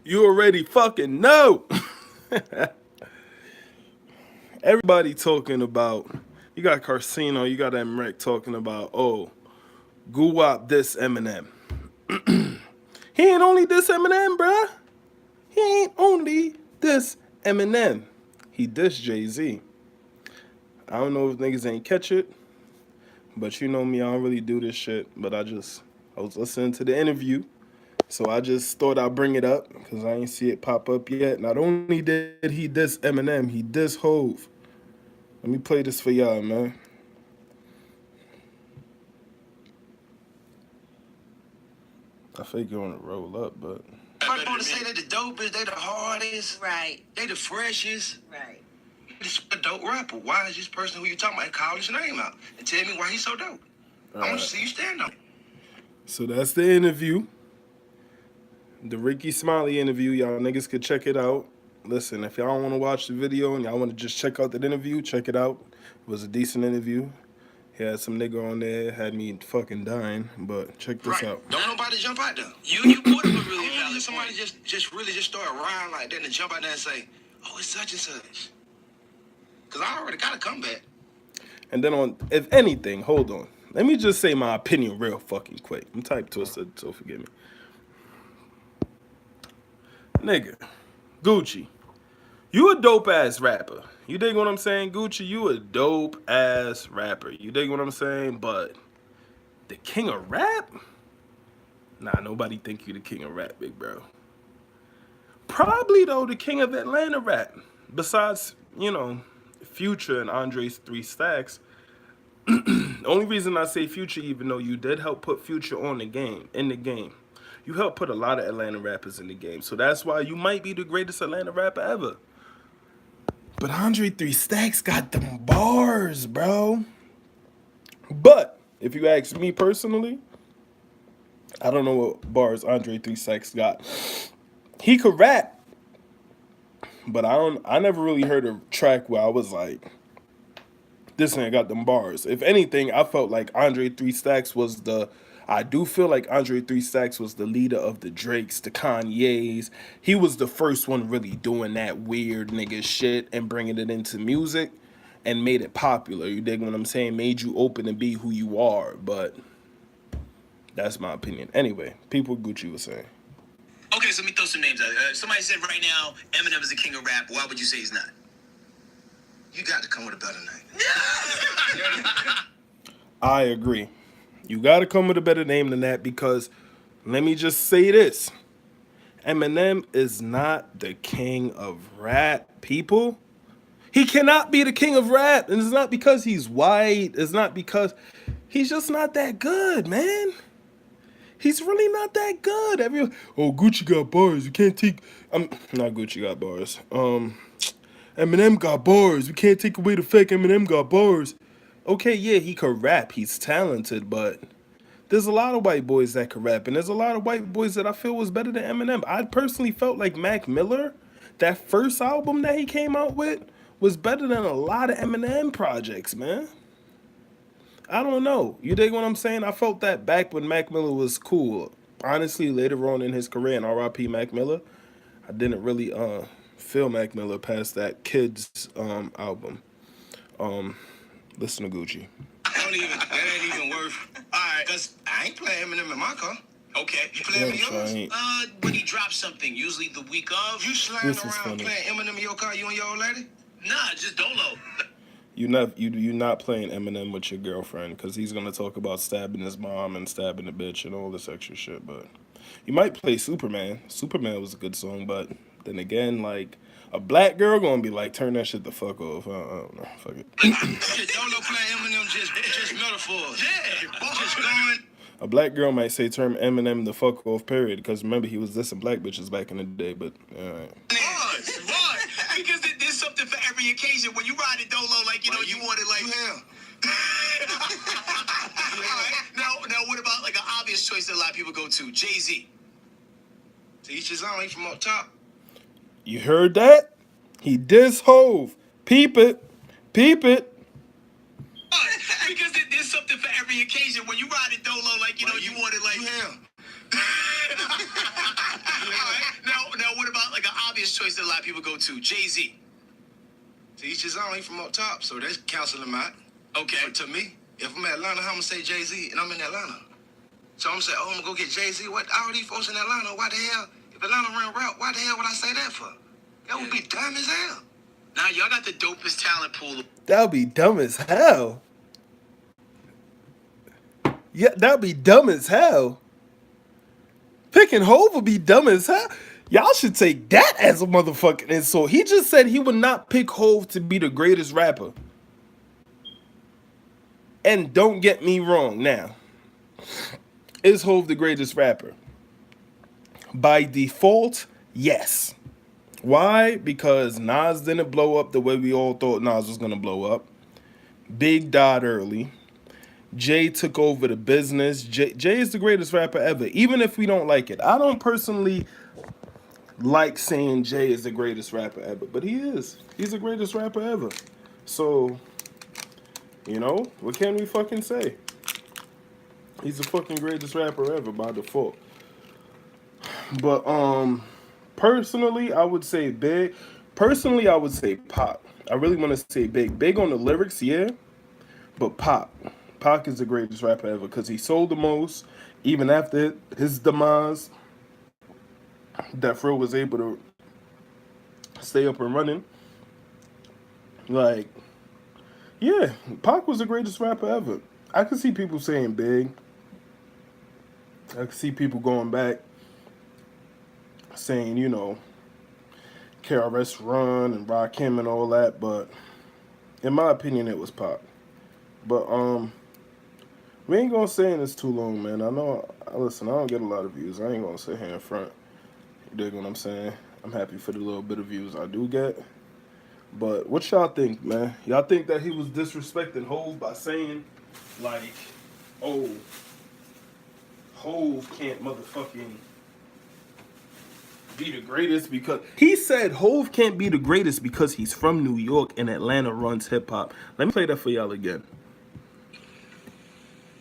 You already fucking know. Everybody talking about. You got Carcino, you got Emmerich talking about, oh, Guwap this Eminem. He ain't only this Eminem, bruh. He ain't only this Eminem. He dissed Jay Z. I don't know if niggas ain't catch it, but you know me, I don't really do this shit. But I was listening to the interview, so I just thought I'd bring it up because I ain't see it pop up yet. Not only did he diss Eminem, he diss Hove. Let me play this for y'all, man. I think you're gonna roll up, but I want to say they the dopest, they the hardest, Right. they the freshest. Right. This a dope rapper. Why is this person who you talking about call his name out and tell me why he's so dope? I want to see you stand on it. so that's the interview. The Ricky Smiley interview. Y'all niggas could check it out. Listen, if y'all want to watch the video and y'all want to just check out that interview, check it out. It was a decent interview. He had some nigga on there, had me fucking dying, but check this out. Don't nobody jump out there. You put him a really valid Somebody point. just really just start riding like that and jump out there and say, oh, it's such and such. Because I already got a comeback. And then on, if anything, hold on. Let me just say my opinion real fucking quick. I'm type twisted, so forgive me. Nigga, Gucci, you a dope ass rapper. You dig what I'm saying? Gucci, you a dope ass rapper. You dig what I'm saying? But the king of rap? Nah, nobody think you the king of rap, big bro. Probably though the king of Atlanta rap. Besides, you know, Future and Andre's Three Stacks. The only reason I say Future, even though you did help put Future on the game, in the game, you helped put a lot of Atlanta rappers in the game. So that's why you might be the greatest Atlanta rapper ever. But Andre Three Stacks got them bars, bro. But if you ask me personally, I don't know what bars Andre Three Stacks got. He could rap, but I never really heard a track where I was like, this nigga got them bars. If anything, I felt like Andre Three Stacks was the. I do feel like Andre Three Stacks was the leader of the Drakes, the Kanyes. He was the first one really doing that weird nigga shit and bringing it into music and made it popular. You dig what I'm saying? Made you open and be who you are. But that's my opinion. Anyway, people Gucci was saying. Okay, so let me throw some names out. Somebody said right now Eminem is the king of rap. Why would you say he's not? You got to come with a better name. I agree. You got to come with a better name than that because let me just say this. Eminem is not the king of rap, people. He cannot be the king of rap. And it's not because he's white. It's not because he's just not that good, man. He's really not that good. Oh, Gucci got bars. You can't take. Not Gucci got bars. Eminem got bars. We can't take away the fact Eminem got bars. Okay, yeah, he could rap. He's talented, but there's a lot of white boys that could rap, and there's a lot of white boys that I feel was better than Eminem. I personally felt like Mac Miller, that first album that he came out with, was better than a lot of Eminem projects, man. I don't know. You dig what I'm saying? I felt that back when Mac Miller was cool. Honestly, later on in his career, and R.I.P. Mac Miller, I didn't really feel Mac Miller past that Kids album. Listen to Gucci. That ain't even worth. All right, because I ain't playing Eminem in my car. Okay. You playing Yeah, yours? right. When he drops something, usually the week of. You sliding This is around funny. playing Eminem in your car, you and your old lady? Nah, just Dolo. You not playing Eminem with your girlfriend because he's gonna talk about stabbing his mom and stabbing the bitch and all this extra shit. But you might play Superman. Superman was a good song, but then again, like a black girl gonna be like, turn that shit the fuck off. I don't know, fuck it. Dolo playing Eminem just metaphors. Yeah. Just going. A black girl might say turn Eminem the fuck off, period, because remember he was dissing black bitches back in the day. But Run. Because there's something for every occasion. When you ride a Dolo, like, you want it like. You him. All right. Now, what about like an obvious choice that a lot of people go to? Jay Z. To each his own, he from up top. you heard that? He diss Hove. Peep it, peep it. Because there's something for every occasion. When you ride a Dolo, like, you want it like. You him. All right. Now, what choice that a lot of people go to. Jay Z. To each his own, he from up top, so that's canceling him out. Okay. But to me, if I'm in Atlanta, how I'm gonna say Jay Z and I'm in Atlanta? So I'm gonna say, oh, I'm gonna go get Jay Z. What? All these folks in Atlanta, why the hell? If Atlanta run rap, why the hell would I say that for? That would be dumb as hell. Now y'all got the dopest talent pool. That would be dumb as hell. Yeah, that would be dumb as hell. Picking Hov would be dumb as hell. Y'all should take that as a motherfucking insult. He just said he would not pick Hov to be the greatest rapper. And don't get me wrong now. Is Hov the greatest rapper? By default, yes. Why? Because Nas didn't blow up the way we all thought Nas was going to blow up. Big died early. Jay took over the business. Jay is the greatest rapper ever, even if we don't like it. I don't personally like saying Jay is the greatest rapper ever, but he is. He's the greatest rapper ever. So, you know, what can we fucking say? He's the fucking greatest rapper ever by default. But, personally, I would say Big. Personally, I would say Pop. I really want to say Big. Big on the lyrics, yeah, but Pop. Pac is the greatest rapper ever because he sold the most. Even after his demise, that Fro was able to stay up and running. Like, yeah, Pac was the greatest rapper ever. I could see people saying Big. I could see people going back saying, you know, KRS Run and Rakim and all that, but in my opinion, it was Pac. But, we ain't gonna stay in this too long, man. I know, listen, I don't get a lot of views. I ain't gonna sit here in front. You dig what I'm saying? I'm happy for the little bit of views I do get. But what y'all think, man? Y'all think that he was disrespecting Hov by saying, like, oh, Hov can't motherfucking be the greatest because... He said Hov can't be the greatest because he's from New York and Atlanta runs hip-hop. Let me play that for y'all again.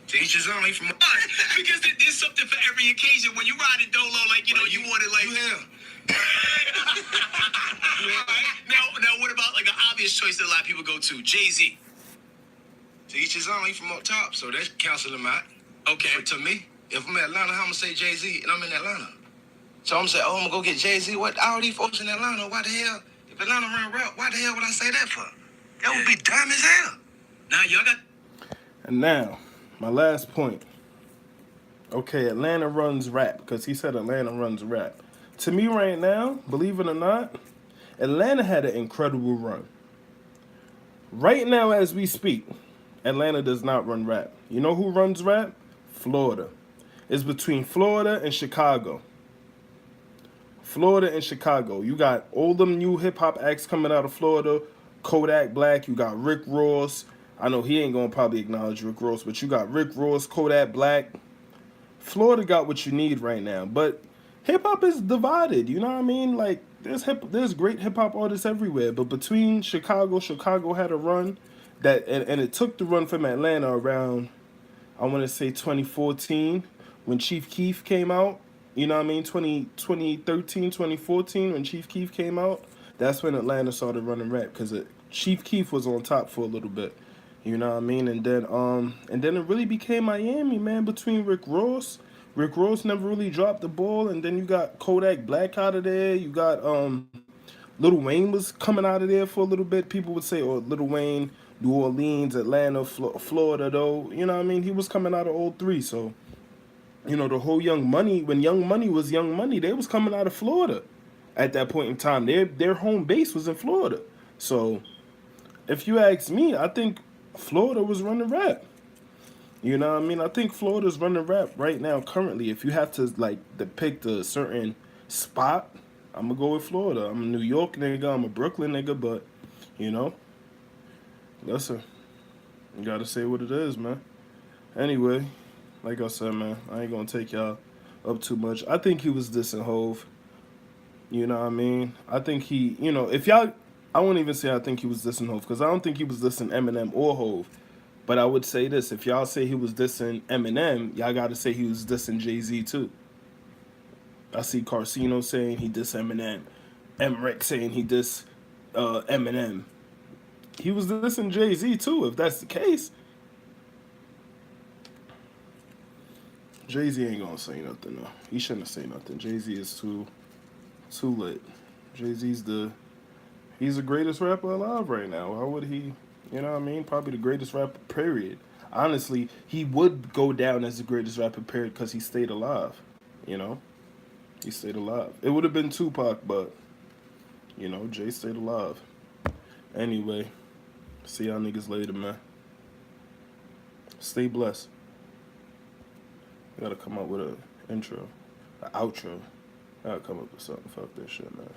To each his own, he from Because there's something for every occasion. When you ride in Dolo, like, you know, you want it like... you hell. Now, what about, like, an obvious choice that a lot of people go to? Jay Z. To each his own, he from up top, so that's canceling him out. Okay. But to me, if I'm in Atlanta, how I'm gonna say Jay Z and I'm in Atlanta? So I'm gonna say, oh, I'm gonna go get Jay Z. What? All these folks in Atlanta, why the hell? If Atlanta run rap, why the hell would I say that for? That would be dumb as hell. Now, y'all got... And now, my last point. Okay, Atlanta runs rap, because he said Atlanta runs rap. To me right now, believe it or not, Atlanta had an incredible run. Right now as we speak, Atlanta does not run rap. You know who runs rap? Florida. It's between Florida and Chicago. Florida and Chicago. You got all them new hip-hop acts coming out of Florida. Kodak Black, you got Rick Ross. I know he ain't gonna probably acknowledge Rick Ross, but you got Rick Ross, Kodak Black. Florida got what you need right now, but hip hop is divided. You know what I mean? Like there's great hip hop artists everywhere, but between Chicago had a run that, and it took the run from Atlanta around, I want to say 2014 when Chief Keef came out. You know what I mean? 2013, 2014 when Chief Keef came out. That's when Atlanta started running rap because Chief Keef was on top for a little bit. You know what I mean? And then it really became Miami, man, between Rick Ross. Rick Ross never really dropped the ball, and then you got Kodak Black out of there. You got Lil Wayne was coming out of there for a little bit. People would say, oh, Lil Wayne, New Orleans, Atlanta, Florida, though. You know what I mean? He was coming out of all three. So, you know, the whole Young Money, when Young Money was Young Money, they was coming out of Florida at that point in time. Their home base was in Florida. So, if you ask me, I think Florida was running rap. You know what I mean? I think Florida's running rap right now currently. If you have to, like, depict a certain spot, I'm going to go with Florida. I'm a New York nigga. I'm a Brooklyn nigga. But, you know, listen, you got to say what it is, man. Anyway, like I said, man, I ain't going to take y'all up too much. I think he was dissing Hov. You know what I mean? I think he, you know, if y'all... I won't even say I think he was dissing Hov, because I don't think he was dissing Eminem or Hov. But I would say this, if y'all say he was dissing Eminem, y'all got to say he was dissing Jay Z too. I see Carcino saying he dissed Eminem. Emmerich saying he dissed Eminem. He was dissing Jay Z too. If that's the case, Jay Z ain't gonna say nothing though. He shouldn't have said nothing. Jay Z is too lit. Jay Z's he's the greatest rapper alive right now. Why would he? You know what I mean? Probably the greatest rapper. Period. Honestly, he would go down as the greatest rapper. Period, because he stayed alive. You know, he stayed alive. It would have been Tupac, but you know, Jay stayed alive. Anyway, see y'all niggas later, man. Stay blessed. Gotta come up with an intro, an outro. Gotta come up with something. Fuck this shit, man.